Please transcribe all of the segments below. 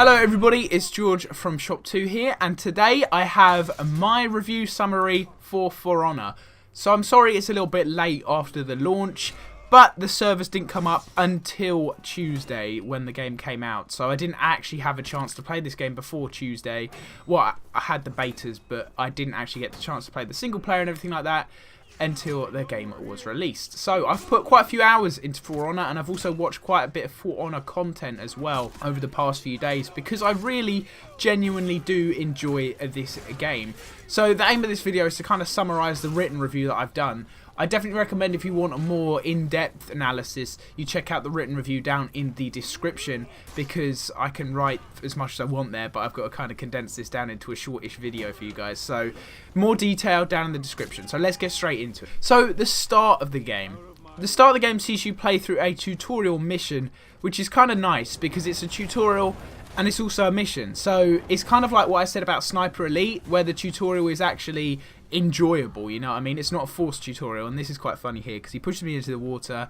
Hello everybody, it's George from ShopTo here, and today I have my review summary for For Honor. So I'm sorry it's a little bit late after the launch, but the servers didn't come up until Tuesday when the game came out. So I didn't actually have a chance to play this game before Tuesday. Well, I had the betas, but I didn't actually get the chance to play the single player and everything like that until the game was released. So I've put quite a few hours into For Honor, and I've also watched quite a bit of For Honor content as well over the past few days because I really genuinely do enjoy this game. So the aim of this video is to kind of summarize the written review that I've done. I definitely recommend, if you want a more in-depth analysis, you check out the written review down in the description, because I can write as much as I want there, but I've got to kind of condense this down into a shortish video for you guys. So more detail down in the description. So let's get straight into it. So the start of the game. The start of the game sees you play through a tutorial mission, which is kind of nice because it's a tutorial and it's also a mission. So it's kind of like what I said about Sniper Elite, where the tutorial is actually enjoyable, you know what I mean? It's not a forced tutorial, and this is quite funny here because he pushes me into the water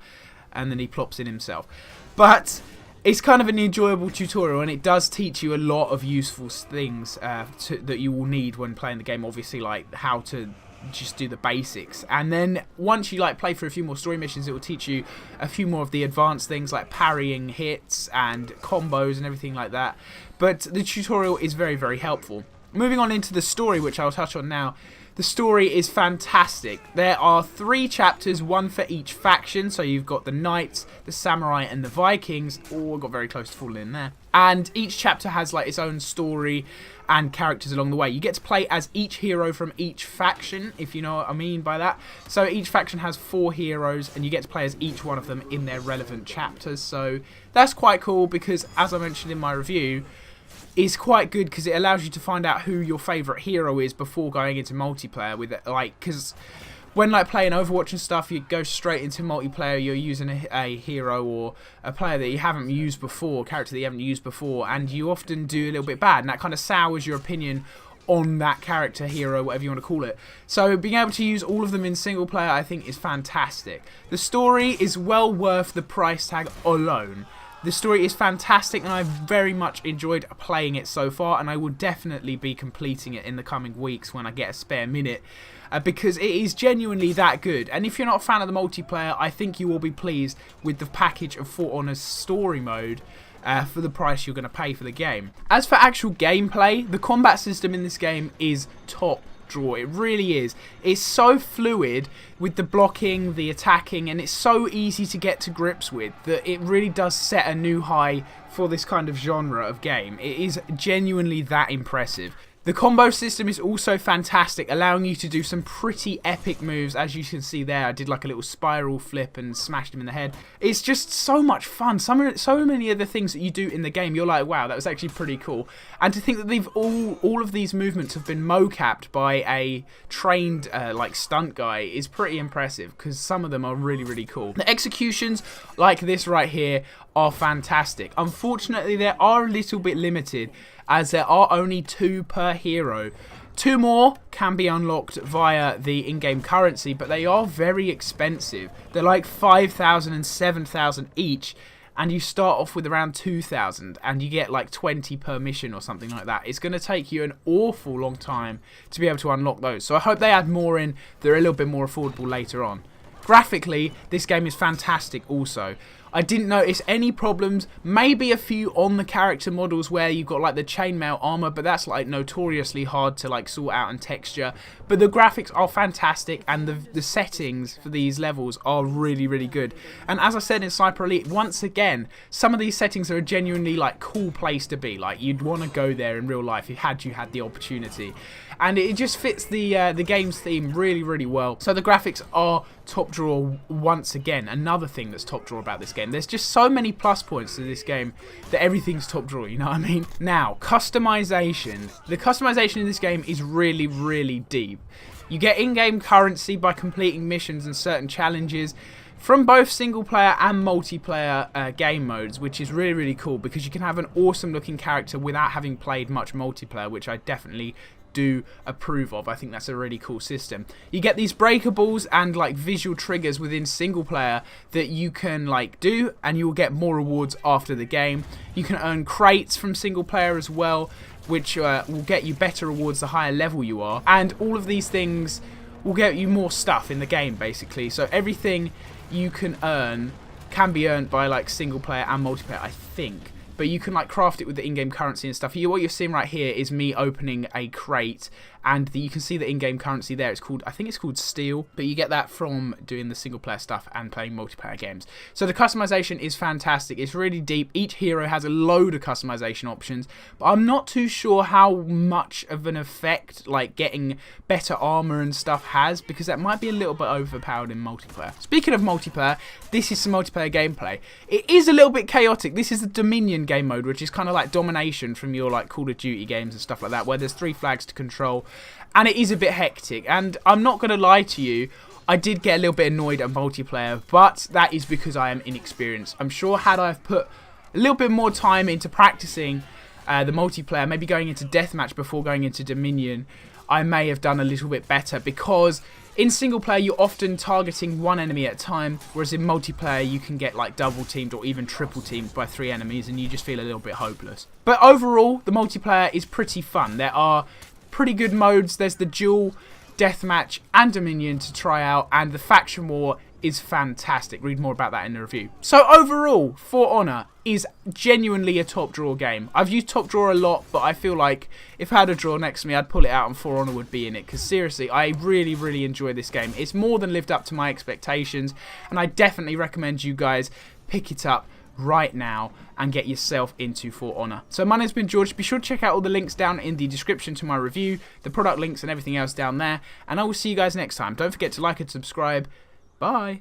and then he plops in himself. But it's kind of an enjoyable tutorial, and it does teach you a lot of useful things that you will need when playing the game, obviously, like how to just do the basics. And then once you play for a few more story missions, it will teach you a few more of the advanced things like parrying hits and combos and everything like that. But the tutorial is very, very helpful. Moving on into the story, which I'll touch on now. The story is fantastic. There are 3 chapters, one for each faction. So you've got the Knights, the Samurai, and the Vikings. Oh, I got very close to falling in there. And each chapter has its own story and characters along the way. You get to play as each hero from each faction, if you know what I mean by that. So each faction has 4 heroes, and you get to play as each one of them in their relevant chapters. So that's quite cool because, as I mentioned in my review, is quite good because it allows you to find out who your favourite hero is before going into multiplayer with it. Because when playing Overwatch and stuff, you go straight into multiplayer, you're using a hero or a player that you haven't used before, a character that you haven't used before, and you often do a little bit bad, and that kind of sours your opinion on that character, hero, whatever you want to call it. So being able to use all of them in single player, I think, is fantastic. The story is well worth the price tag alone. The story is fantastic, and I've very much enjoyed playing it so far, and I will definitely be completing it in the coming weeks when I get a spare minute, because it is genuinely that good. And if you're not a fan of the multiplayer, I think you will be pleased with the package of For Honor's story mode for the price you're going to pay for the game. As for actual gameplay, the combat system in this game is top draw. It really is. It's so fluid with the blocking, the attacking, and it's so easy to get to grips with that it really does set a new high for this kind of genre of game. It is genuinely that impressive. The combo system is also fantastic, allowing you to do some pretty epic moves. As you can see there, I did a little spiral flip and smashed him in the head. It's just so much fun. So many of the things that you do in the game, you're like, wow, that was actually pretty cool. And to think that they've all of these movements have been mocapped by a trained stunt guy is pretty impressive, because some of them are really, really cool. The executions like this right here are fantastic. Unfortunately, they are a little bit limited, as there are only 2 per hero. 2 more can be unlocked via the in-game currency, but they are very expensive. They're like 5,000 and 7,000 each, and you start off with around 2,000, and you get 20 per mission or something like that. It's going to take you an awful long time to be able to unlock those. So I hope they add more in. They're a little bit more affordable later on. Graphically, this game is fantastic also. I didn't notice any problems, maybe a few on the character models where you've got the chainmail armor, but that's notoriously hard to sort out and texture. But the graphics are fantastic, and the settings for these levels are really, really good. And as I said in Sniper Elite, once again, some of these settings are a genuinely cool place to be. You'd want to go there in real life if you had the opportunity. And it just fits the game's theme really, really well. So the graphics are top drawer once again. Another thing that's top drawer about this game. There's just so many plus points to this game that everything's top drawer, you know what I mean? Now, customization. The customization in this game is really, really deep. You get in-game currency by completing missions and certain challenges from both single player and multiplayer game modes, which is really, really cool because you can have an awesome looking character without having played much multiplayer, which I definitely do approve of. I think that's a really cool system. You get these breakables and like visual triggers within single player that you can like do, and you will get more rewards after the game. You can earn crates from single player as well, which will get you better rewards the higher level you are, and all of these things will get you more stuff in the game basically. So everything you can earn can be earned by like single player and multiplayer, I think. But you can like craft it with the in-game currency and stuff. What you're seeing right here is me opening a crate, and you can see the in-game currency there. It's called, I think it's called steel, but you get that from doing the single player stuff and playing multiplayer games. So the customization is fantastic. It's really deep. Each hero has a load of customization options, but I'm not too sure how much of an effect like getting better armor and stuff has, because that might be a little bit overpowered in multiplayer. Speaking of multiplayer, this is some multiplayer gameplay. It is a little bit chaotic. This is the Dominion game mode, which is kind of like domination from your like Call of Duty games and stuff like that, where there's 3 flags to control, and it is a bit hectic. And I'm not going to lie to you, I did get a little bit annoyed at multiplayer, but that is because I am inexperienced. I'm sure had I put a little bit more time into practicing the multiplayer, maybe going into deathmatch before going into Dominion, I may have done a little bit better, because in single player you're often targeting one enemy at a time, whereas in multiplayer you can get like double teamed or even triple teamed by 3 enemies, and you just feel a little bit hopeless. But overall, the multiplayer is pretty fun. There are pretty good modes. There's the duel, deathmatch and Dominion to try out, and the faction war is fantastic. Read more about that in the review. So overall, For Honor is genuinely a top drawer game. I've used top drawer a lot, but I feel like if I had a drawer next to me, I'd pull it out and For Honor would be in it, because seriously, I really enjoy this game. It's more than lived up to my expectations, and I definitely recommend you guys pick it up right now and get yourself into For Honor. So my name's been George. Be sure to check out all the links down in the description to my review, the product links and everything else down there, and I will see you guys next time. Don't forget to like and subscribe. Bye.